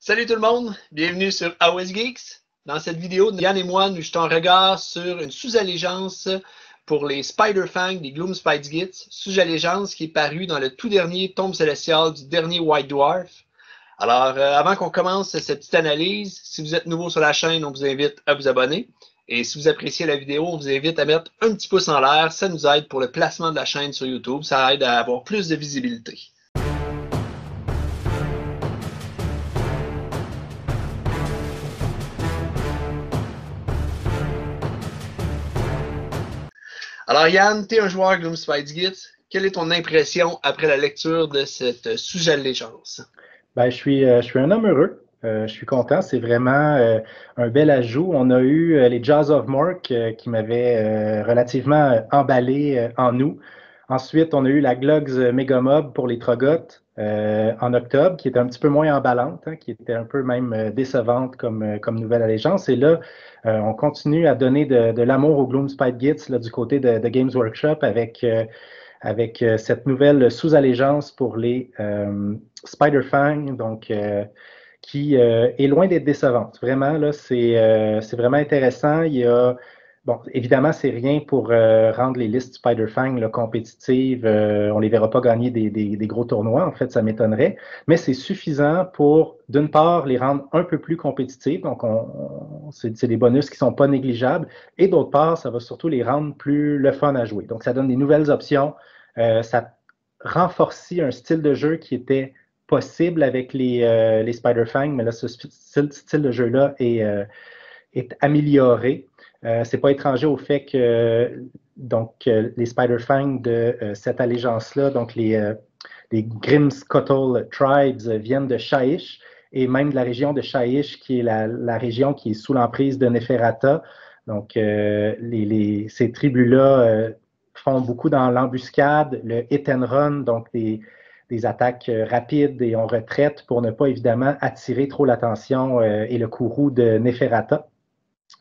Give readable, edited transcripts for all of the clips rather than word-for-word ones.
Salut tout le monde, bienvenue sur AOS Geeks. Dans cette vidéo, Yann et moi, nous jetons un regard sur une sous-allégeance pour les Spider-Fang des Gloom Spidegits, sous-allégeance qui est parue dans le tout dernier tome célestial du dernier White Dwarf. Alors, avant qu'on commence cette petite analyse, si vous êtes nouveau sur la chaîne, on vous invite à vous abonner. Et si vous appréciez la vidéo, on vous invite à mettre un petit pouce en l'air. Ça nous aide pour le placement de la chaîne sur YouTube. Ça aide à avoir plus de visibilité. Alors Yann, tu es un joueur Gloom Spidegits. Quelle est ton impression après la lecture de cette sous-allégeance? Ben, je suis un homme heureux. Je suis content. C'est vraiment un bel ajout. On a eu les Jaws of Mork qui m'avaient relativement emballé en nous. Ensuite, on a eu la Glugs Megamob pour les Trogottes en octobre, qui était un petit peu moins emballante, hein, qui était un peu même décevante comme nouvelle allégeance. Et là, on continue à donner de l'amour aux Gloom Spidegits du côté de Games Workshop avec cette nouvelle sous-allégeance pour les Spider-Fang, donc qui est loin d'être décevante. Vraiment, là, c'est vraiment intéressant. Il y a, bon, évidemment, c'est rien pour rendre les listes Spider-Fang compétitives. On les verra pas gagner des gros tournois, en fait, ça m'étonnerait. Mais c'est suffisant pour, d'une part, les rendre un peu plus compétitives. Donc, c'est des bonus qui sont pas négligeables. Et d'autre part, ça va surtout les rendre plus le fun à jouer. Donc, ça donne des nouvelles options. Ça renforce un style de jeu qui était possible avec les Spider-Fang, mais là, ce style de jeu-là est amélioré. C'est pas étranger au fait que les Spider-Fang de cette allégeance-là, donc les Grimskottel Tribes viennent de Shaiish et même de la région de Shaiish qui est la région qui est sous l'emprise de Neferata. Donc, ces tribus-là font beaucoup dans l'embuscade, le hit and run, donc des attaques rapides et on retraite pour ne pas évidemment attirer trop l'attention et le courroux de Neferata.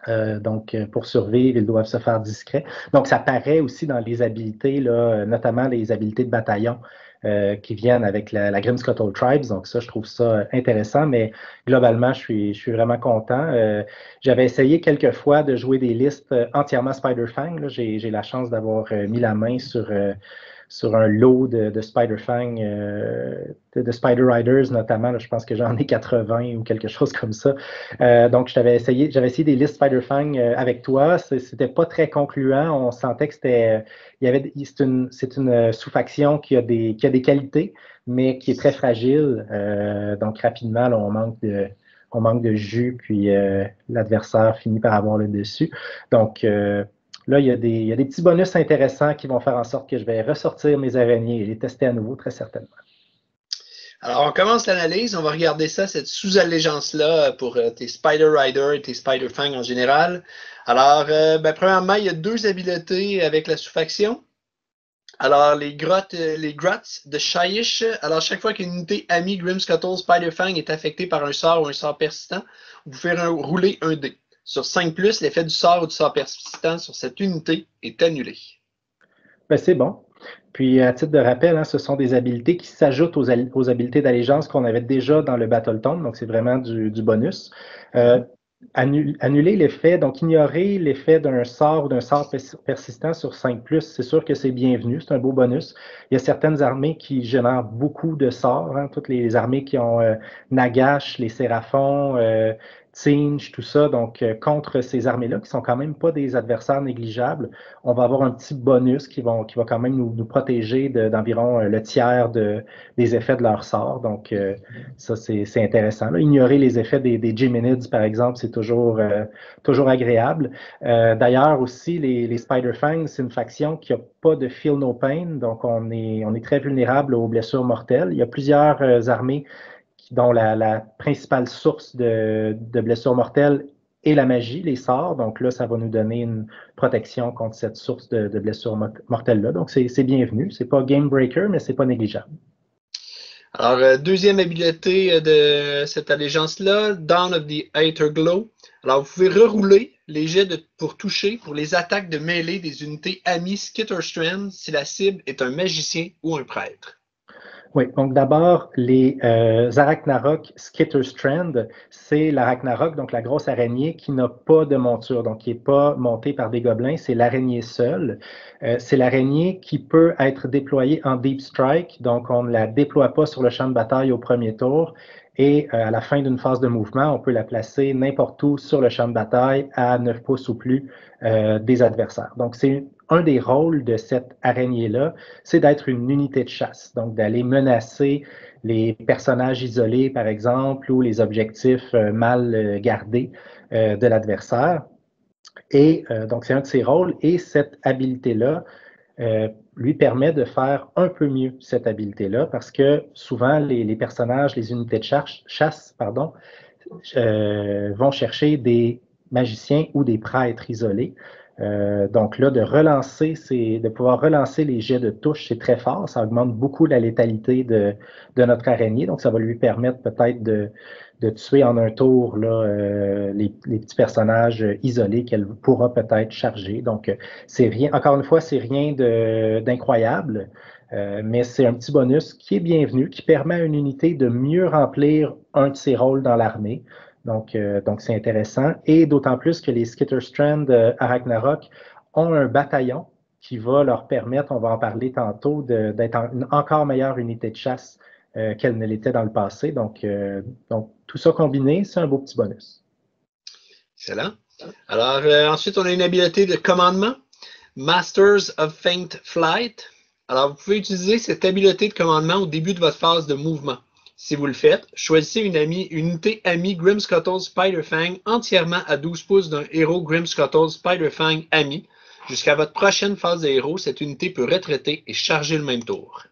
Donc, pour survivre, ils doivent se faire discrets. Donc, ça paraît aussi dans les habiletés, là, notamment les habiletés de bataillon qui viennent avec la Grimskottel Tribes. Donc, ça, je trouve ça intéressant, mais globalement, je suis vraiment content. J'avais essayé quelques fois de jouer des listes entièrement Spider-Fang. J'ai la chance d'avoir mis la main sur un lot de Spider-Fang, de Spider Riders notamment. Là, je pense que j'en ai 80 ou quelque chose comme ça. Donc, j'avais essayé des listes Spider-Fang avec toi. C'était pas très concluant. On sentait que c'est une sous-faction qui a des qualités, mais qui est très fragile. Donc, rapidement, là, on manque de jus, puis l'adversaire finit par avoir le dessus. Donc, là, il y a des petits bonus intéressants qui vont faire en sorte que je vais ressortir mes araignées et les tester à nouveau, très certainement. Alors, on commence l'analyse. On va regarder ça, cette sous-allégeance-là pour tes Spider Rider et tes Spider-Fang en général. Alors, premièrement, il y a deux habiletés avec la sous-faction. Alors, les Grots de Shaiish. Alors, chaque fois qu'une unité amie Grimskottel Spider-Fang est affectée par un sort ou un sort persistant, vous pouvez rouler un dé. Sur 5+, l'effet du sort ou du sort persistant sur cette unité est annulé. Ben, c'est bon. Puis, à titre de rappel, hein, ce sont des habiletés qui s'ajoutent aux habiletés d'allégeance qu'on avait déjà dans le Battle Tome, donc c'est vraiment du bonus. Annuler l'effet, donc ignorer l'effet d'un sort ou d'un sort persistant sur 5+, c'est sûr que c'est bienvenu, c'est un beau bonus. Il y a certaines armées qui génèrent beaucoup de sorts, hein, toutes les armées qui ont Nagash, les Séraphons, Tsinch, tout ça, donc contre ces armées-là, qui sont quand même pas des adversaires négligeables, on va avoir un petit bonus qui va quand même nous protéger d'environ le tiers des effets de leur sort. Donc, ça, c'est intéressant. Là, ignorer les effets des Geminids, par exemple, c'est toujours agréable. D'ailleurs, aussi, les Spider-Fang, c'est une faction qui n'a pas de Feel No Pain, donc on est très vulnérable aux blessures mortelles. Il y a plusieurs armées dont la principale source de blessures mortelles est la magie, les sorts. Donc là, ça va nous donner une protection contre cette source de blessures mortelles-là. Donc, c'est bienvenu. C'est pas game breaker, mais c'est pas négligeable. Alors, deuxième habileté de cette allégeance-là, Dawn of the Aether Glow. Alors, vous pouvez rerouler les jets pour toucher pour les attaques de mêlée des unités amies Skitterstrand si la cible est un magicien ou un prêtre. Oui, donc d'abord, les Arachnarok Skitter Strand, c'est l'Arachnarok, donc la grosse araignée qui n'a pas de monture, donc qui n'est pas montée par des gobelins, c'est l'araignée seule. C'est l'araignée qui peut être déployée en Deep Strike, donc on ne la déploie pas sur le champ de bataille au premier tour, et à la fin d'une phase de mouvement, on peut la placer n'importe où sur le champ de bataille à 9 pouces ou plus des adversaires. Donc c'est un des rôles de cette araignée-là, c'est d'être une unité de chasse, donc d'aller menacer les personnages isolés, par exemple, ou les objectifs mal gardés de l'adversaire. Et donc, c'est un de ses rôles, et cette habilité-là lui permet de faire un peu mieux cette habilité-là, parce que souvent, les personnages, les unités de chasse, pardon, vont chercher des magiciens ou des prêtres isolés. Donc là, de pouvoir relancer les jets de touche, c'est très fort. Ça augmente beaucoup la létalité de notre araignée. Donc, ça va lui permettre peut-être de tuer en un tour là, les petits personnages isolés qu'elle pourra peut-être charger. Donc, c'est rien, encore une fois, c'est rien d'incroyable. Mais c'est un petit bonus qui est bienvenu, qui permet à une unité de mieux remplir un de ses rôles dans l'armée. Donc c'est intéressant. Et d'autant plus que les Skitter Strand à Ragnarok ont un bataillon qui va leur permettre, on va en parler tantôt, d'être une encore meilleure unité de chasse qu'elle ne l'était dans le passé. Donc, tout ça combiné, c'est un beau petit bonus. Excellent. Alors, ensuite, on a une habileté de commandement, Masters of Faint Flight. Alors, vous pouvez utiliser cette habileté de commandement au début de votre phase de mouvement. Si vous le faites, choisissez une unité amie Grimscuttle Spider-Fang entièrement à 12 pouces d'un héros Grimscuttle Spider-Fang ami. Jusqu'à votre prochaine phase de héros, cette unité peut retraiter et charger le même tour.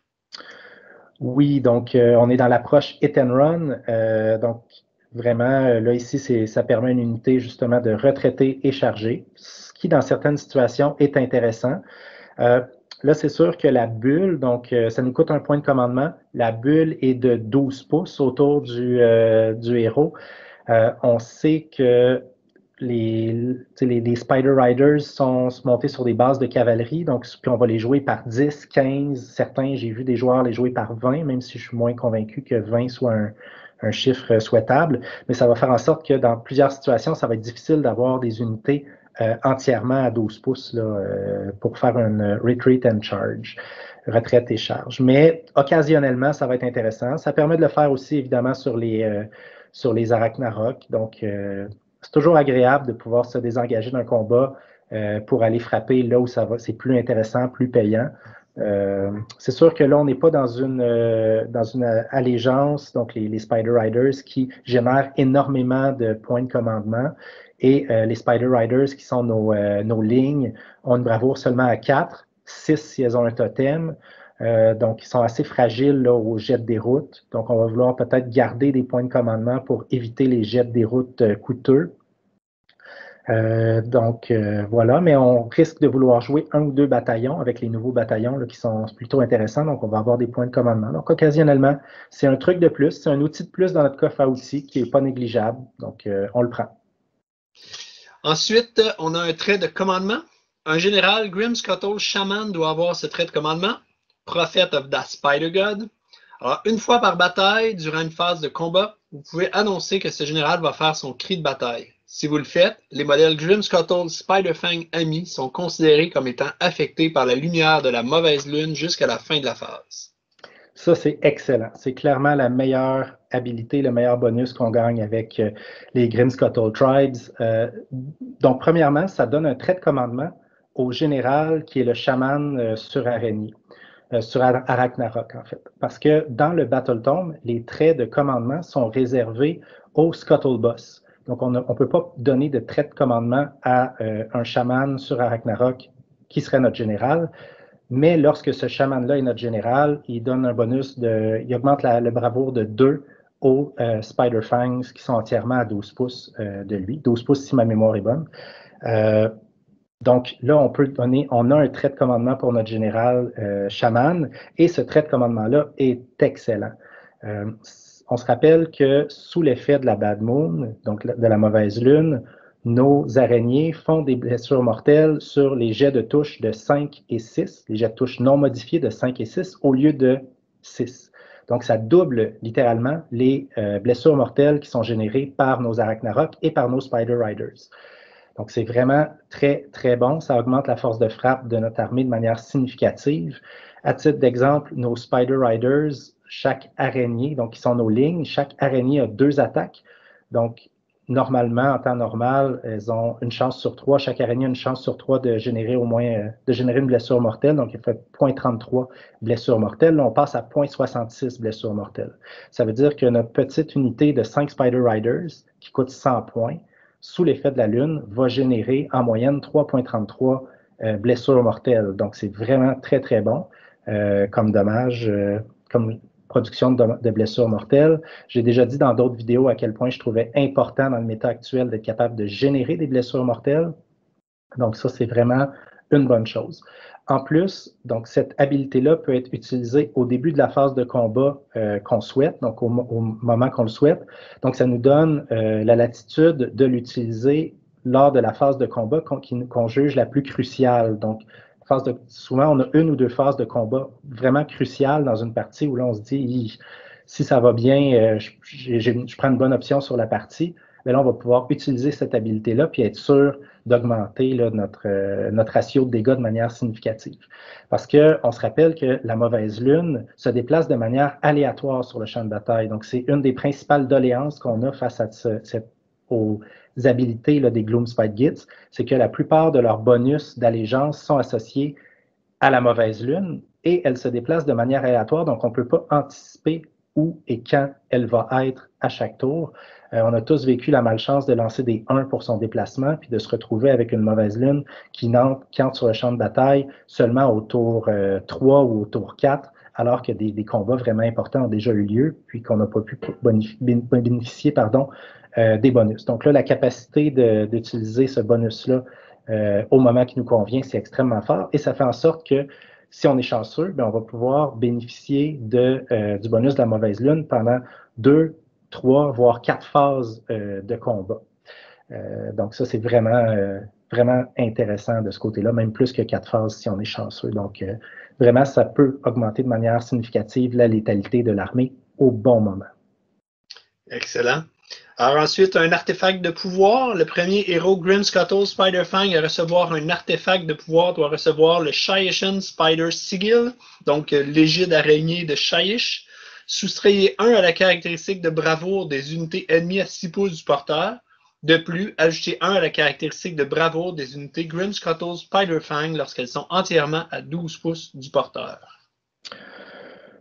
Oui, donc on est dans l'approche hit and run. Donc, vraiment, là, ici, ça permet à une unité justement de retraiter et charger, ce qui, dans certaines situations, est intéressant. Là, c'est sûr que la bulle, donc ça nous coûte un point de commandement. La bulle est de 12 pouces autour du héros. On sait que les Spider Riders sont montés sur des bases de cavalerie, donc puis on va les jouer par 10, 15, certains, j'ai vu des joueurs les jouer par 20, même si je suis moins convaincu que 20 soit un chiffre souhaitable, mais ça va faire en sorte que dans plusieurs situations, ça va être difficile d'avoir des unités entièrement à 12 pouces là, pour faire une retreat and charge, retraite et charge. Mais occasionnellement, ça va être intéressant. Ça permet de le faire aussi, évidemment, sur les Arachnarok. Donc, c'est toujours agréable de pouvoir se désengager d'un combat pour aller frapper là où c'est plus intéressant, plus payant. C'est sûr que là, on n'est pas dans une allégeance, donc les Spider Riders qui génèrent énormément de points de commandement. Et les Spider Riders, qui sont nos lignes, ont une bravoure seulement à 4, 6 si elles ont un totem. Donc, ils sont assez fragiles là, au jet de déroute. Donc, on va vouloir peut-être garder des points de commandement pour éviter les jets de déroute coûteux. Voilà, mais on risque de vouloir jouer un ou deux bataillons avec les nouveaux bataillons là, qui sont plutôt intéressants. Donc, on va avoir des points de commandement. Donc, occasionnellement, c'est un truc de plus, c'est un outil de plus dans notre coffre à outils qui n'est pas négligeable. Donc, on le prend. Ensuite, on a un trait de commandement. Un général Grimscuttle Shaman doit avoir ce trait de commandement. Prophet of the Spider God. Alors, une fois par bataille, durant une phase de combat, vous pouvez annoncer que ce général va faire son cri de bataille. Si vous le faites, les modèles Grimscuttle Spider-Fang amis sont considérés comme étant affectés par la lumière de la mauvaise lune jusqu'à la fin de la phase. Ça, c'est excellent. C'est clairement la meilleure habilité, le meilleur bonus qu'on gagne avec les Grimscuttle Tribes. Donc, premièrement, ça donne un trait de commandement au général qui est le chaman sur araignée. Sur Arachnarok, en fait. Parce que dans le Battle Tome, les traits de commandement sont réservés au Scuttle Boss. Donc, on ne peut pas donner de trait de commandement à un chaman sur Arachnarok qui serait notre général. Mais lorsque ce chaman-là est notre général, il donne un bonus il augmente le bravoure de 2 aux Spider-Fangs qui sont entièrement à 12 pouces de lui. 12 pouces si ma mémoire est bonne. Donc là, on a un trait de commandement pour notre général chaman, et ce trait de commandement-là est excellent. On se rappelle que sous l'effet de la Bad Moon, donc de la mauvaise lune, nos araignées font des blessures mortelles sur les jets de touche de 5 et 6, les jets de touche non modifiés de 5 et 6 au lieu de 6. Donc, ça double littéralement les blessures mortelles qui sont générées par nos Arachnarocs et par nos Spider Riders. Donc, c'est vraiment très, très bon. Ça augmente la force de frappe de notre armée de manière significative. À titre d'exemple, nos Spider Riders, chaque araignée, donc qui sont nos lignes, chaque araignée a 2 attaques. Donc, normalement, en temps normal, elles ont une chance sur 3. Chaque araignée a une chance sur 3 de générer au moins de générer une blessure mortelle. Donc, il fait 0,33 blessures mortelles. Là, on passe à 0,66 blessures mortelles. Ça veut dire que notre petite unité de 5 Spider Riders, qui coûte 100 points, sous l'effet de la Lune, va générer en moyenne 3,33 blessures mortelles. Donc, c'est vraiment très, très bon comme dommage, comme production de blessures mortelles. J'ai déjà dit dans d'autres vidéos à quel point je trouvais important dans le méta actuel d'être capable de générer des blessures mortelles. Donc, ça, c'est vraiment une bonne chose. En plus, donc, cette habilité-là peut être utilisée au début de la phase de combat qu'on souhaite, donc au moment qu'on le souhaite. Donc, ça nous donne la latitude de l'utiliser lors de la phase de combat qu'on juge la plus cruciale. Donc, souvent, on a une ou 2 phases de combat vraiment cruciales dans une partie où là, on se dit, si ça va bien, je prends une bonne option sur la partie. Mais là, on va pouvoir utiliser cette habilité-là puis être sûr d'augmenter notre ratio de dégâts de manière significative. Parce qu'on se rappelle que la mauvaise lune se déplace de manière aléatoire sur le champ de bataille. Donc, c'est une des principales doléances qu'on a face à aux habilités là, des Gloom Spite Gits, c'est que la plupart de leurs bonus d'allégeance sont associés à la mauvaise lune et elle se déplace de manière aléatoire, donc on ne peut pas anticiper où et quand elle va être à chaque tour. On a tous vécu la malchance de lancer des 1 pour son déplacement, puis de se retrouver avec une mauvaise lune qui entre sur le champ de bataille seulement au tour 3 ou au tour 4, alors que des combats vraiment importants ont déjà eu lieu, puis qu'on n'a pas pu bénéficier des bonus. Donc là, la capacité d'utiliser ce bonus-là au moment qui nous convient, c'est extrêmement fort, et ça fait en sorte que si on est chanceux, bien, on va pouvoir bénéficier du bonus de la mauvaise lune pendant 2, 3, voire 4 phases de combat. Donc ça, c'est vraiment intéressant de ce côté-là, même plus que 4 phases si on est chanceux. Donc vraiment, ça peut augmenter de manière significative la létalité de l'armée au bon moment. Excellent. Alors ensuite, un artefact de pouvoir. Le premier héros, Grimscuttle Spider-Fang, à recevoir un artefact de pouvoir doit recevoir le Shyish Spider Sigil, donc l'égide araignée de Shyish. Soustrayez 1 à la caractéristique de bravoure des unités ennemies à 6 pouces du porteur. De plus, ajoutez 1 à la caractéristique de bravoure des unités Grimscuttle Spider-Fang lorsqu'elles sont entièrement à 12 pouces du porteur.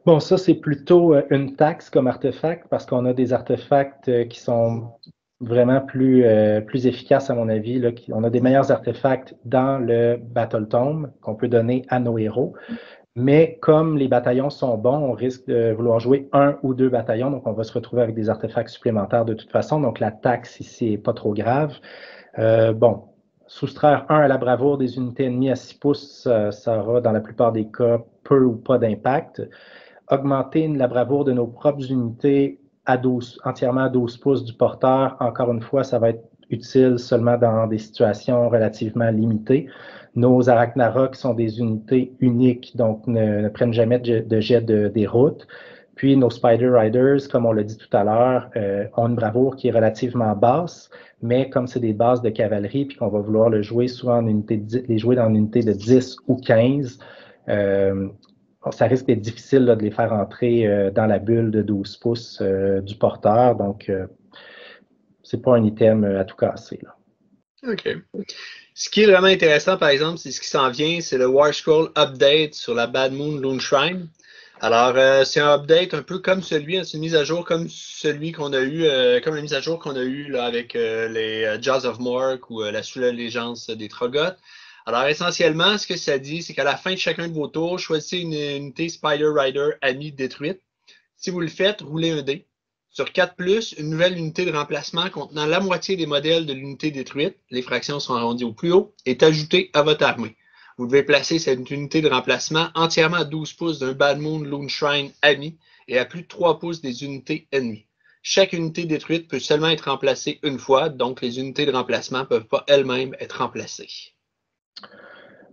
Bon, ça, c'est plutôt une taxe comme artefact parce qu'on a des artefacts qui sont vraiment plus efficaces, à mon avis. Là, on a des meilleurs artefacts dans le Battle Tome qu'on peut donner à nos héros. Mais comme les bataillons sont bons, on risque de vouloir jouer 1 ou 2 bataillons. Donc, on va se retrouver avec des artefacts supplémentaires de toute façon. Donc, la taxe ici n'est pas trop grave. Bon, soustraire 1 à la bravoure des unités ennemies à 6 pouces, ça aura dans la plupart des cas peu ou pas d'impact. Augmenter la bravoure de nos propres unités entièrement à 12 pouces du porteur, encore une fois, ça va être utile seulement dans des situations relativement limitées. Nos Arachnarocs sont des unités uniques, donc ne prennent jamais de jet des routes. Puis nos Spider Riders, comme on l'a dit tout à l'heure, ont une bravoure qui est relativement basse, mais comme c'est des bases de cavalerie, puis qu'on va vouloir les jouer dans une unité de 10 ou 15, ça risque d'être difficile là, de les faire entrer dans la bulle de 12 pouces du porteur. Donc, c'est pas un item à tout casser. Là. OK. Ce qui est vraiment intéressant, par exemple, c'est ce qui s'en vient, c'est le War Scroll Update sur la Bad Moon Lune Shrine. Alors, c'est un update un peu comme celui, c'est une mise à jour comme celui qu'on a eu, comme la mise à jour qu'on a eu là, avec les Jaws of Mork ou la Sous l'Allégeance des Troggoth. Alors, essentiellement, ce que ça dit, c'est qu'à la fin de chacun de vos tours, choisissez une unité Spider Rider amie détruite. Si vous le faites, roulez un dé. Sur 4+, une nouvelle unité de remplacement contenant la moitié des modèles de l'unité détruite, les fractions sont arrondies au plus haut, est ajoutée à votre armée. Vous devez placer cette unité de remplacement entièrement à 12 pouces d'un Bad Moon Lune Shrine ami et à plus de 3 pouces des unités ennemies. Chaque unité détruite peut seulement être remplacée une fois, donc les unités de remplacement ne peuvent pas elles-mêmes être remplacées.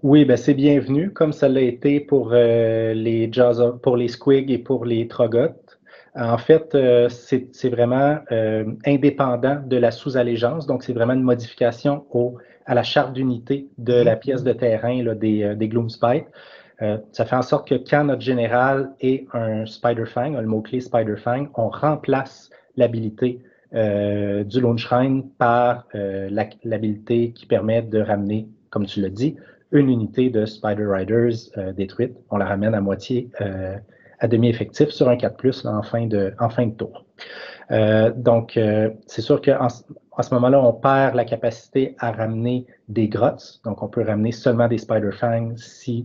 Oui, ben c'est bienvenu, comme ça l'a été pour les Squig et pour les Troggoth. En fait, c'est vraiment indépendant de la sous-allégeance, donc c'est vraiment une modification à la charte d'unité de la pièce de terrain là, des Gloomspite. Ça fait en sorte que quand notre général est un Spider-Fang, le mot-clé Spider-Fang, on remplace l'habilité du Lone Shrine par l'habilité qui permet de ramener, comme tu l'as dit, une unité de Spider Riders détruite. On la ramène à moitié à demi-effectif sur un 4+, là, en fin de tour. Donc, c'est sûr qu'en ce moment-là, on perd la capacité à ramener des grottes. Donc, on peut ramener seulement des Spider-Fang,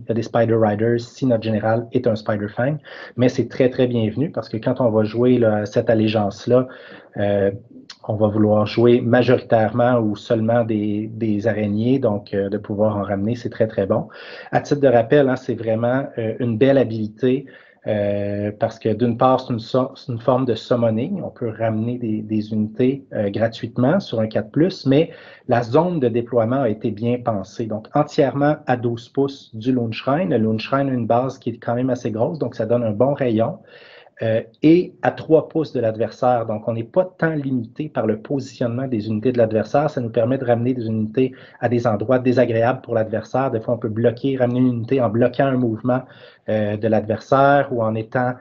des Spider Riders, si notre général est un Spider-Fang. Mais c'est très, très bienvenu parce que quand on va jouer là, cette allégeance-là, on va vouloir jouer majoritairement ou seulement des araignées. Donc, de pouvoir en ramener, c'est très, très bon. À titre de rappel, hein, c'est vraiment une belle habilité. Parce que d'une part, c'est une forme de summoning. On peut ramener des unités gratuitement sur un 4+, mais la zone de déploiement a été bien pensée. Donc, entièrement à 12 pouces du Lone Shrine. Le Lone Shrine a une base qui est quand même assez grosse, donc ça donne un bon rayon. Et à 3 pouces de l'adversaire. Donc, on n'est pas tant limité par le positionnement des unités de l'adversaire. Ça nous permet de ramener des unités à des endroits désagréables pour l'adversaire. Des fois, on peut ramener une unité en bloquant un mouvement de l'adversaire ou en étant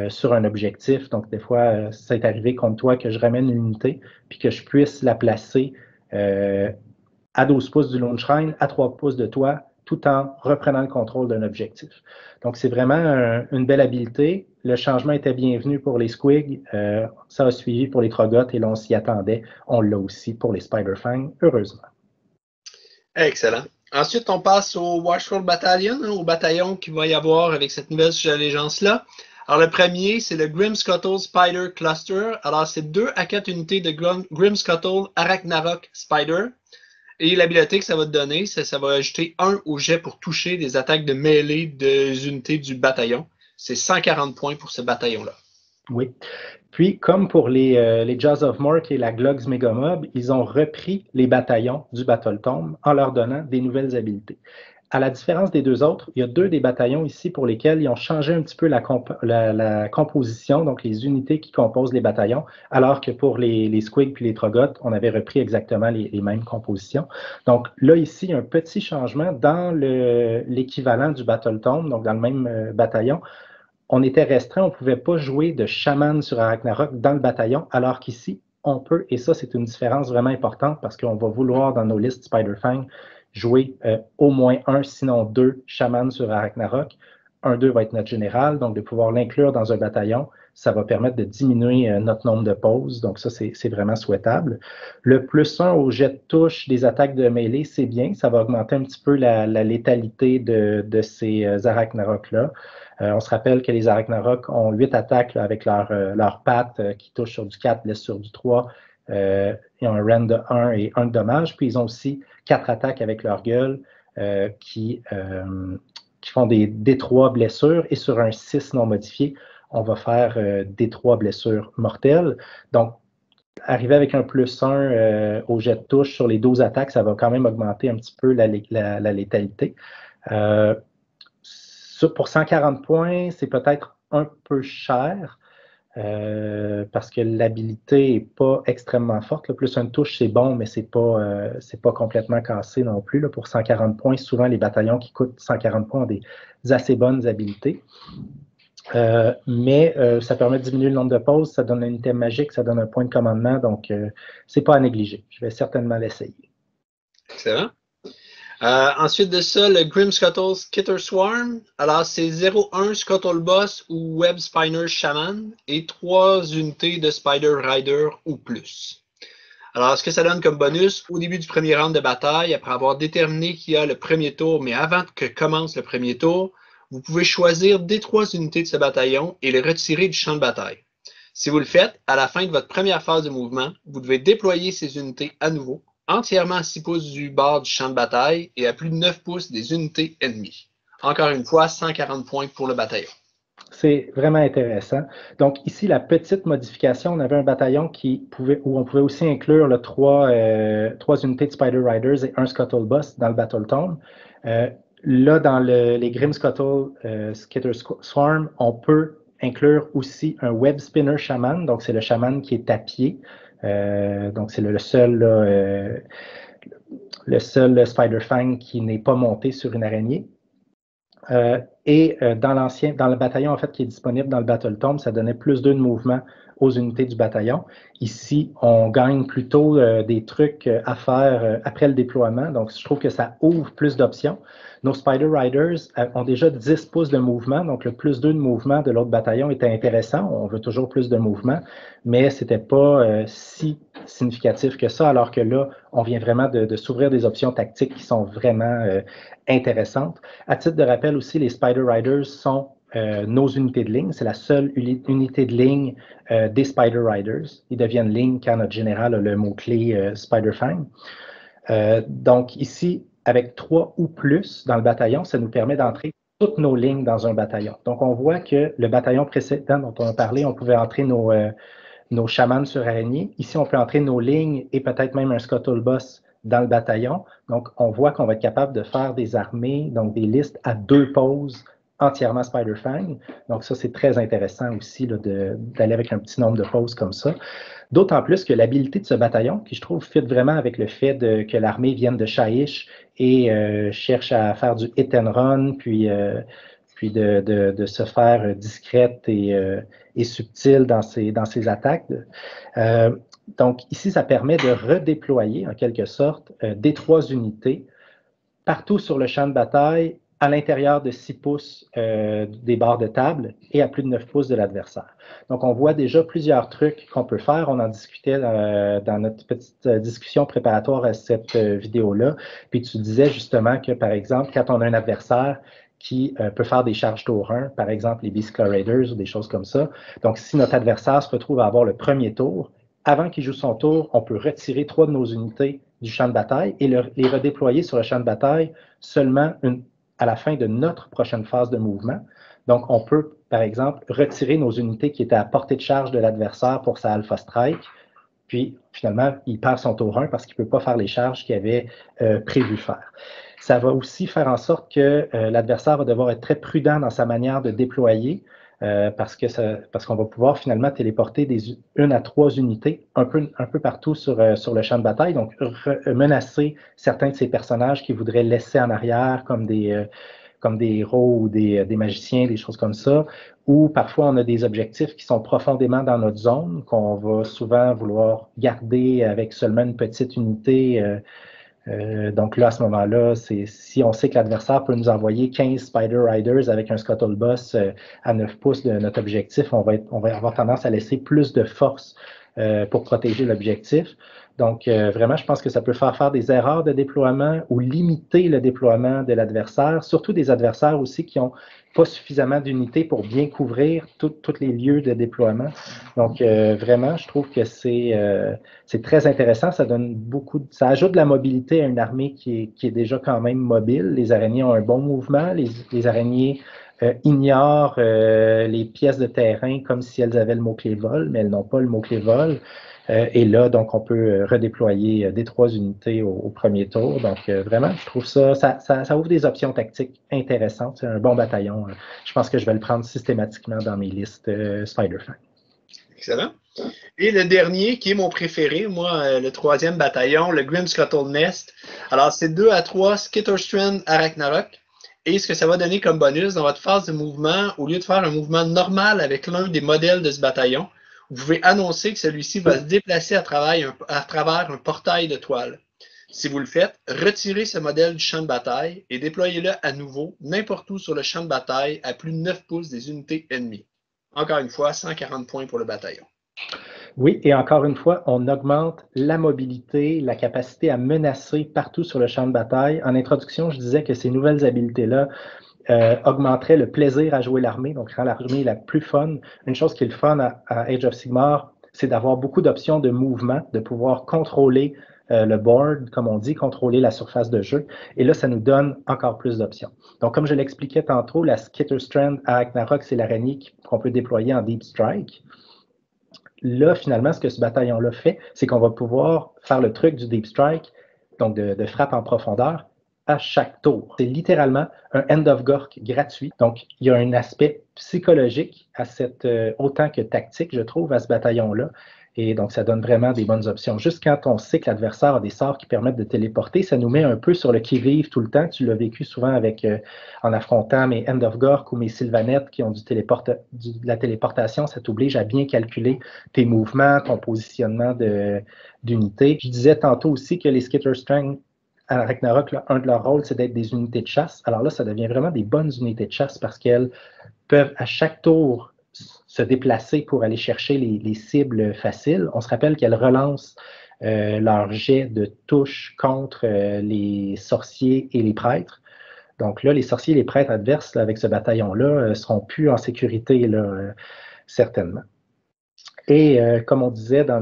sur un objectif. Donc, des fois, ça est arrivé contre toi que je ramène une unité puis que je puisse la placer à 12 pouces du Lone Shrine, à 3 pouces de toi, tout en reprenant le contrôle d'un objectif. Donc, c'est vraiment une belle habilité. Le changement était bienvenu pour les Squigs. Ça a suivi pour les Trogottes et là, on s'y attendait. On l'a aussi pour les Spider-Fang, heureusement. Excellent. Ensuite, on passe au Washworld Battalion, hein, au bataillon qu'il va y avoir avec cette nouvelle allégeance-là. Alors, le premier, c'est le Grimscuttle Spider Cluster. Alors, c'est 2 à 4 unités de Grimscuttle Arachnarok Spider. Et l'habileté que ça va te donner, ça va ajouter 1 au jet pour toucher des attaques de mêlée des unités du bataillon. C'est 140 points pour ce bataillon-là. Oui. Puis, comme pour les Jaws of Mork et la Glogs Megamob, ils ont repris les bataillons du Battletome en leur donnant des nouvelles habiletés. À la différence des deux autres, il y a 2 des bataillons ici pour lesquels ils ont changé un petit peu la composition, donc les unités qui composent les bataillons, alors que pour les Squigs puis les Trogottes, on avait repris exactement les mêmes compositions. Donc là, ici, il y a un petit changement dans l'équivalent du Battletome, donc dans le même bataillon. On était restreint, on ne pouvait pas jouer de chaman sur Arachnarok dans le bataillon, alors qu'ici, on peut, et ça, c'est une différence vraiment importante parce qu'on va vouloir dans nos listes Spider-Fang jouer au moins 1, sinon 2 chamans sur Arachnarok. 1-2 va être notre général, donc de pouvoir l'inclure dans un bataillon, ça va permettre de diminuer notre nombre de pauses, donc ça, c'est vraiment souhaitable. Le +1 au jet de touche des attaques de mêlée, c'est bien, ça va augmenter un petit peu la létalité de ces Arachnarok-là. On se rappelle que les Arachnarok ont 8 attaques là, avec leurs pattes qui touchent sur du 4, blessent sur du 3. Ils ont un rend de 1 et 1 de dommage. Puis ils ont aussi 4 attaques avec leur gueule qui font des D3 blessures. Et sur un 6 non modifié, on va faire D3 blessures mortelles. Donc, arriver avec un +1 au jet de touche sur les 12 attaques, ça va quand même augmenter un petit peu la létalité. Pour 140 points, c'est peut-être un peu cher parce que l'habilité n'est pas extrêmement forte. Là. Plus une touche, c'est bon, mais c'est pas complètement cassé non plus. Là. Pour 140 points, souvent les bataillons qui coûtent 140 points ont des assez bonnes habilités. Mais ça permet de diminuer le nombre de pauses, ça donne un item magique, ça donne un point de commandement, donc c'est pas à négliger. Je vais certainement l'essayer. Excellent. Ensuite de ça, le Grimscuttle Skitter Swarm. Alors, c'est 0-1 Scuttle Boss ou Web Spiner Shaman et 3 unités de Spider Rider ou plus. Alors, ce que ça donne comme bonus, au début du premier round de bataille, après avoir déterminé qu'il y a le premier tour, mais avant que commence le premier tour, vous pouvez choisir des 3 unités de ce bataillon et les retirer du champ de bataille. Si vous le faites, à la fin de votre première phase de mouvement, vous devez déployer ces unités à nouveau, entièrement à 6 pouces du bord du champ de bataille et à plus de 9 pouces des unités ennemies. Encore une fois, 140 points pour le bataillon. C'est vraiment intéressant. Donc ici, la petite modification, on avait un bataillon où on pouvait aussi inclure 3 unités de Spider Riders et un Scuttle Boss dans le Battletome. Là, dans les Grimscuttle Skitter Swarm, on peut inclure aussi un web spinner shaman, donc c'est le shaman qui est à pied. Donc c'est le seul Spider-Fang qui n'est pas monté sur une araignée. Dans le bataillon en fait qui est disponible dans le Battle Tome, ça donnait plus 2 de mouvement aux unités du bataillon. Ici, on gagne plutôt des trucs à faire après le déploiement. Donc, je trouve que ça ouvre plus d'options. Nos Spider Riders ont déjà 10 pouces de mouvement. Donc, le plus 2 de mouvement de l'autre bataillon était intéressant. On veut toujours plus de mouvement, mais c'était pas si significatif que ça, alors que là, on vient vraiment de s'ouvrir des options tactiques qui sont vraiment intéressantes. À titre de rappel aussi, les Spider Riders sont nos unités de ligne. C'est la seule unité de ligne des Spider Riders. Ils deviennent ligne quand notre général a le mot-clé Spider-Fang. Donc ici, avec 3 ou plus dans le bataillon, ça nous permet d'entrer toutes nos lignes dans un bataillon. Donc on voit que le bataillon précédent dont on a parlé, on pouvait entrer nos chamans sur araignée. Ici, on peut entrer nos lignes et peut-être même un Scuttlebuss dans le bataillon. Donc, on voit qu'on va être capable de faire des armées, donc des listes à 2 poses entièrement Spider-Fang. Donc, ça, c'est très intéressant aussi d'aller avec un petit nombre de poses comme ça. D'autant plus que l'habilité de ce bataillon, qui je trouve fit vraiment avec le fait que l'armée vienne de Shaiish et cherche à faire du hit and run, puis de se faire discrète et subtile dans ses attaques. Donc ici, ça permet de redéployer en quelque sorte des 3 unités partout sur le champ de bataille à l'intérieur de 6 pouces des barres de table et à plus de 9 pouces de l'adversaire. Donc, on voit déjà plusieurs trucs qu'on peut faire. On en discutait dans notre petite discussion préparatoire à cette vidéo-là. Puis tu disais justement que, par exemple, quand on a un adversaire qui peut faire des charges tour 1, par exemple les Beast Claw Raiders ou des choses comme ça. Donc, si notre adversaire se retrouve à avoir le premier tour, avant qu'il joue son tour, on peut retirer 3 de nos unités du champ de bataille et les redéployer sur le champ de bataille seulement à la fin de notre prochaine phase de mouvement. Donc, on peut, par exemple, retirer nos unités qui étaient à portée de charge de l'adversaire pour sa Alpha Strike, puis finalement, il perd son tour 1 parce qu'il ne peut pas faire les charges qu'il avait prévu faire. Ça va aussi faire en sorte que l'adversaire va devoir être très prudent dans sa manière de déployer parce qu'on va pouvoir finalement téléporter 1 à 3 unités un peu partout sur le champ de bataille, donc menacer certains de ces personnages qui voudraient laisser en arrière comme des héros ou des magiciens, des choses comme ça, ou parfois on a des objectifs qui sont profondément dans notre zone, qu'on va souvent vouloir garder avec seulement une petite unité. Donc là, à ce moment-là, si on sait que l'adversaire peut nous envoyer 15 Spider Riders avec un Scuttlebuss à 9 pouces de notre objectif, on va avoir tendance à laisser plus de force pour protéger l'objectif. Donc, vraiment, je pense que ça peut faire des erreurs de déploiement ou limiter le déploiement de l'adversaire, surtout des adversaires aussi qui n'ont pas suffisamment d'unités pour bien couvrir tous les lieux de déploiement. Donc, vraiment, je trouve que c'est très intéressant. Ça ajoute de la mobilité à une armée qui est déjà quand même mobile. Les araignées ont un bon mouvement. Les araignées ignorent les pièces de terrain comme si elles avaient le mot-clé vol, mais elles n'ont pas le mot-clé vol. Et là, donc, on peut redéployer des 3 unités au premier tour. Donc, vraiment, je trouve ça ouvre des options tactiques intéressantes. C'est un bon bataillon. Je pense que je vais le prendre systématiquement dans mes listes Spider-Fang. Excellent. Et le dernier, qui est mon préféré, moi, le 3e bataillon, le Grim Scuttle Nest. Alors, c'est 2 à 3 Skitterstrand Arachnarok. Et ce que ça va donner comme bonus dans votre phase de mouvement, au lieu de faire un mouvement normal avec l'un des modèles de ce bataillon, vous pouvez annoncer que celui-ci va se déplacer à travers un portail de toile. Si vous le faites, retirez ce modèle du champ de bataille et déployez-le à nouveau n'importe où sur le champ de bataille à plus de 9 pouces des unités ennemies. Encore une fois, 140 points pour le bataillon. Oui, et encore une fois, on augmente la mobilité, la capacité à menacer partout sur le champ de bataille. En introduction, je disais que ces nouvelles habiletés-là augmenteraient le plaisir à jouer l'armée, donc rend l'armée la plus fun. Une chose qui est le fun à Age of Sigmar, c'est d'avoir beaucoup d'options de mouvement, de pouvoir contrôler le board, comme on dit, contrôler la surface de jeu. Et là, ça nous donne encore plus d'options. Donc, comme je l'expliquais tantôt, la Skitterstrand Arachnarok, c'est l'araignée qu'on peut déployer en Deep Strike. Là, finalement, ce que ce bataillon-là fait, c'est qu'on va pouvoir faire le truc du Deep Strike, donc de frappe en profondeur, à chaque tour. C'est littéralement un end of Gork gratuit. Donc, il y a un aspect psychologique à autant que tactique, je trouve, à ce bataillon-là. Et donc, ça donne vraiment des bonnes options. Juste quand on sait que l'adversaire a des sorts qui permettent de téléporter, ça nous met un peu sur le qui-vive tout le temps. Tu l'as vécu souvent en affrontant mes End of Gork ou mes Sylvanettes qui ont de la téléportation. Ça t'oblige à bien calculer tes mouvements, ton positionnement d'unité. Je disais tantôt aussi que les Skitterstrand à Ragnarok, là, un de leurs rôles, c'est d'être des unités de chasse. Alors là, ça devient vraiment des bonnes unités de chasse parce qu'elles peuvent à chaque tour se déplacer pour aller chercher les cibles faciles. On se rappelle qu'elles relancent leur jet de touche contre les sorciers et les prêtres. Donc là, les sorciers et les prêtres adverses, là, avec ce bataillon-là, ne seront plus en sécurité, là, certainement. Et comme on disait dans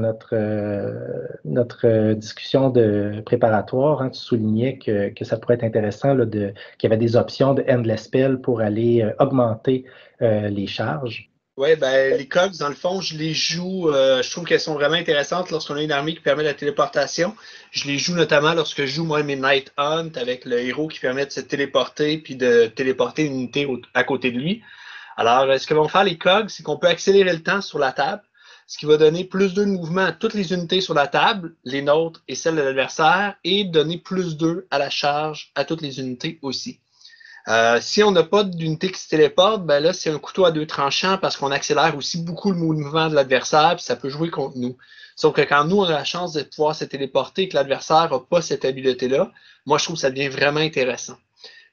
notre discussion préparatoire, hein, tu soulignais que ça pourrait être intéressant là, qu'il y avait des options de Endless Spell pour aller augmenter les charges. Oui, ben, les cogs, dans le fond, je les joue, je trouve qu'elles sont vraiment intéressantes lorsqu'on a une armée qui permet la téléportation. Je les joue notamment lorsque je joue, moi, mes Night Hunt avec le héros qui permet de se téléporter puis de téléporter une unité à côté de lui. Alors, ce que vont faire les cogs, c'est qu'on peut accélérer le temps sur la table, ce qui va donner plus 2 de mouvement à toutes les unités sur la table, les nôtres et celles de l'adversaire, et donner plus 2 à la charge à toutes les unités aussi. Si on n'a pas d'unité qui se téléporte, ben là, c'est un couteau à 2 tranchants parce qu'on accélère aussi beaucoup le mouvement de l'adversaire, puis ça peut jouer contre nous. Sauf que quand nous, on a la chance de pouvoir se téléporter et que l'adversaire n'a pas cette habileté-là, moi, je trouve que ça devient vraiment intéressant.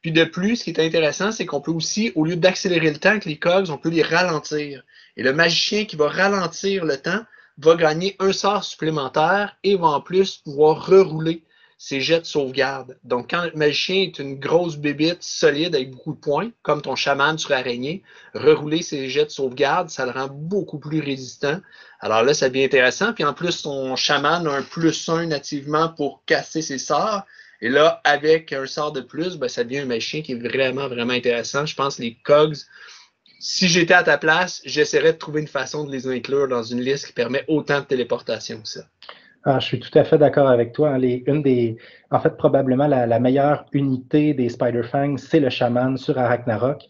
Puis de plus, ce qui est intéressant, c'est qu'on peut aussi, au lieu d'accélérer le temps avec les cogs, on peut les ralentir. Et le magicien qui va ralentir le temps va gagner un sort supplémentaire et va en plus pouvoir rerouler ses jets de sauvegarde. Donc, quand le magicien est une grosse bébite solide avec beaucoup de points, comme ton chaman sur araignée, rerouler ses jets de sauvegarde, ça le rend beaucoup plus résistant. Alors là, ça devient intéressant. Puis en plus, ton chaman a un +1 nativement pour casser ses sorts. Et là, avec un sort de plus, ben, ça devient un magicien qui est vraiment, vraiment intéressant. Je pense que les cogs, si j'étais à ta place, j'essaierais de trouver une façon de les inclure dans une liste qui permet autant de téléportation que ça. Ah, je suis tout à fait d'accord avec toi. Hein. En fait, probablement la meilleure unité des Spider-Fangs, c'est le chaman sur Ragnarok.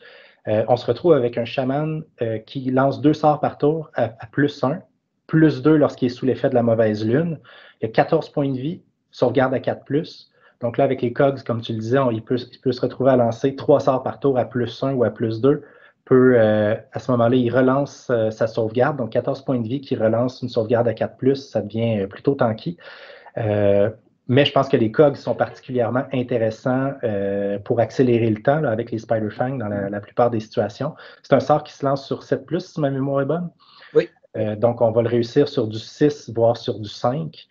On se retrouve avec un chaman qui lance 2 sorts par tour à +1, +2 lorsqu'il est sous l'effet de la mauvaise lune. Il y a 14 points de vie, sauvegarde à 4+. Donc là, avec les cogs, comme tu le disais, il peut se retrouver à lancer 3 sorts par tour à +1 ou à +2. À ce moment-là, il relance sa sauvegarde, donc 14 points de vie qui relance une sauvegarde à 4+, ça devient plutôt tanky. Mais je pense que les cogs sont particulièrement intéressants pour accélérer le temps là, avec les Spider-Fangs dans la plupart des situations. C'est un sort qui se lance sur 7+, si ma mémoire est bonne. Oui. Donc, on va le réussir sur du 6, voire sur du 5.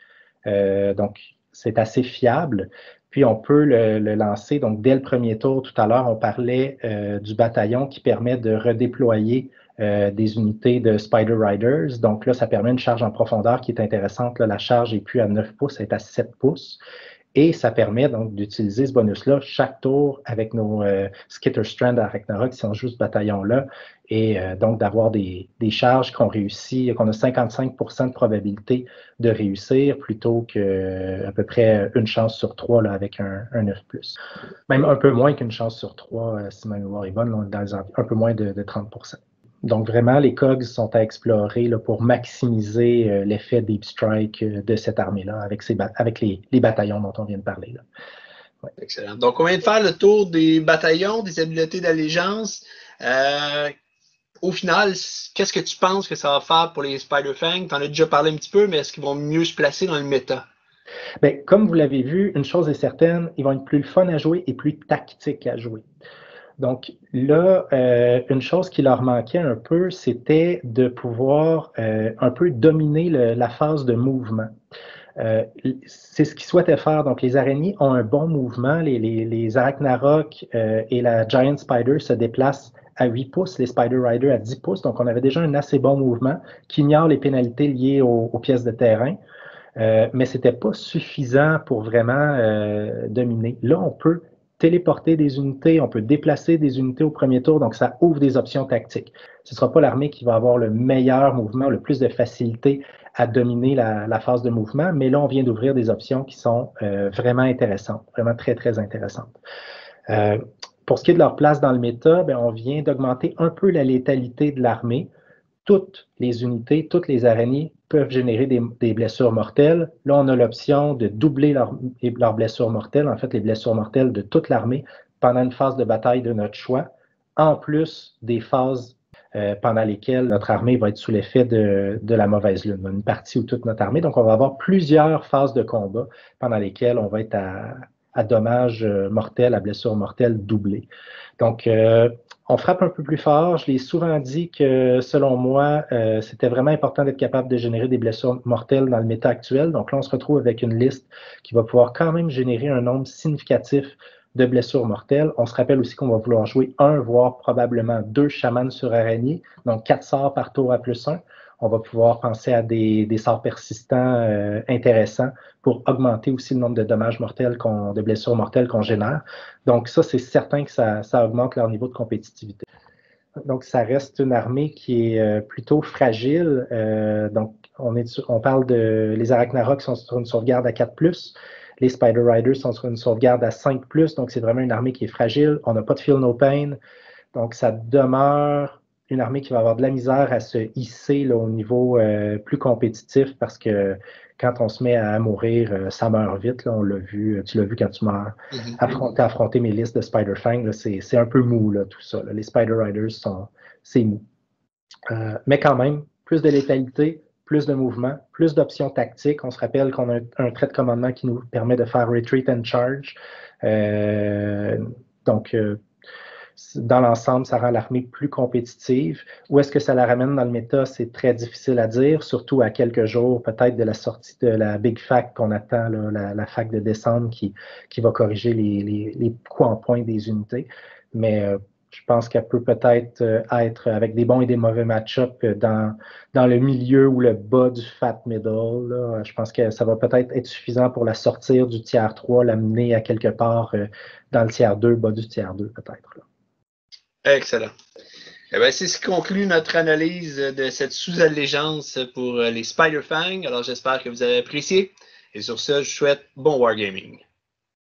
Donc, c'est assez fiable. Puis, on peut le lancer. Donc, dès le premier tour, tout à l'heure, on parlait du bataillon qui permet de redéployer des unités de Spider Riders. Donc là, ça permet une charge en profondeur qui est intéressante. Là, la charge n'est plus à 9 pouces, elle est à 7 pouces. Et ça permet donc d'utiliser ce bonus-là chaque tour avec nos Skitterstrand à Ragnarok, si on joue ce bataillon-là, et donc d'avoir des charges qu'on réussit, qu'on a 55% de probabilité de réussir, plutôt qu'à peu près une chance sur 3 là, avec un 9+. Même un peu moins qu'une chance sur 3, si ma mémoire est bonne, là, dans un peu moins de 30%. Donc, vraiment, les cogs sont à explorer là, pour maximiser l'effet Deep Strike de cette armée-là avec les bataillons dont on vient de parler. Là. Ouais. Excellent. Donc, on vient de faire le tour des bataillons, des habiletés d'allégeance. Au final, qu'est-ce que tu penses que ça va faire pour les Spider-Fangs? Tu en as déjà parlé un petit peu, mais est-ce qu'ils vont mieux se placer dans le méta? Bien, comme vous l'avez vu, une chose est certaine, ils vont être plus fun à jouer et plus tactiques à jouer. Donc là, une chose qui leur manquait un peu, c'était de pouvoir un peu dominer la phase de mouvement. C'est ce qu'ils souhaitaient faire. Donc les araignées ont un bon mouvement. Les Arachnarok et la Giant Spider se déplacent à 8 pouces, les Spider Rider à 10 pouces. Donc on avait déjà un assez bon mouvement qui ignore les pénalités liées aux pièces de terrain. Mais ce n'était pas suffisant pour vraiment dominer. Là, on peut téléporter des unités, on peut déplacer des unités au premier tour, donc ça ouvre des options tactiques. Ce ne sera pas l'armée qui va avoir le meilleur mouvement, le plus de facilité à dominer la phase de mouvement, mais là, on vient d'ouvrir des options qui sont vraiment intéressantes, vraiment très, très intéressantes. Pour ce qui est de leur place dans le méta, on vient d'augmenter un peu la létalité de l'armée. Toutes les unités, toutes les araignées peuvent générer des blessures mortelles. Là, on a l'option de doubler leurs blessures mortelles, en fait, les blessures mortelles de toute l'armée pendant une phase de bataille de notre choix, en plus des phases pendant lesquelles notre armée va être sous l'effet de la mauvaise lune, une partie ou toute notre armée. Donc, on va avoir plusieurs phases de combat pendant lesquelles on va être à dommages mortels, à blessures mortelles doublées. Donc, on frappe un peu plus fort. Je l'ai souvent dit que, selon moi, c'était vraiment important d'être capable de générer des blessures mortelles dans le méta actuel. Donc là, on se retrouve avec une liste qui va pouvoir quand même générer un nombre significatif de blessures mortelles. On se rappelle aussi qu'on va vouloir jouer 1, voire probablement 2 chamans sur araignée, donc 4 sorts par tour à +1. On va pouvoir penser à des sorts persistants intéressants pour augmenter aussi le nombre de dommages mortels, de blessures mortelles qu'on génère. Donc ça, c'est certain que ça augmente leur niveau de compétitivité. Donc ça reste une armée qui est plutôt fragile. Donc on parle les Arachnaroks sont sur une sauvegarde à 4+. Les Spider Riders sont sur une sauvegarde à 5+, donc c'est vraiment une armée qui est fragile. On n'a pas de Feel No Pain, donc ça demeure une armée qui va avoir de la misère à se hisser là, au niveau plus compétitif parce que quand on se met à mourir, ça meurt vite. Là, on l'a vu, tu l'as vu quand tu m'as affronté mes listes de Spider-Fang, c'est un peu mou là, tout ça. Là. Les Spider Riders, c'est mou. Mais quand même, plus de létalité, plus de mouvement, plus d'options tactiques. On se rappelle qu'on a un trait de commandement qui nous permet de faire Retreat and Charge. Donc, dans l'ensemble, ça rend l'armée plus compétitive. Où est-ce que ça la ramène dans le méta? C'est très difficile à dire, surtout à quelques jours peut-être de la sortie de la Big Fac qu'on attend, là, la fac de décembre qui va corriger les coups en point des unités. Mais je pense qu'elle peut peut-être être avec des bons et des mauvais match-ups dans le milieu ou le bas du fat middle. Là. Je pense que ça va peut-être être suffisant pour la sortir du tiers 3, l'amener à quelque part dans le tiers 2, bas du tiers 2 peut-être. Là. Excellent. Eh bien, c'est ce qui conclut notre analyse de cette sous-allégeance pour les Spider-Fang. Alors, j'espère que vous avez apprécié. Et sur ce, je vous souhaite bon wargaming.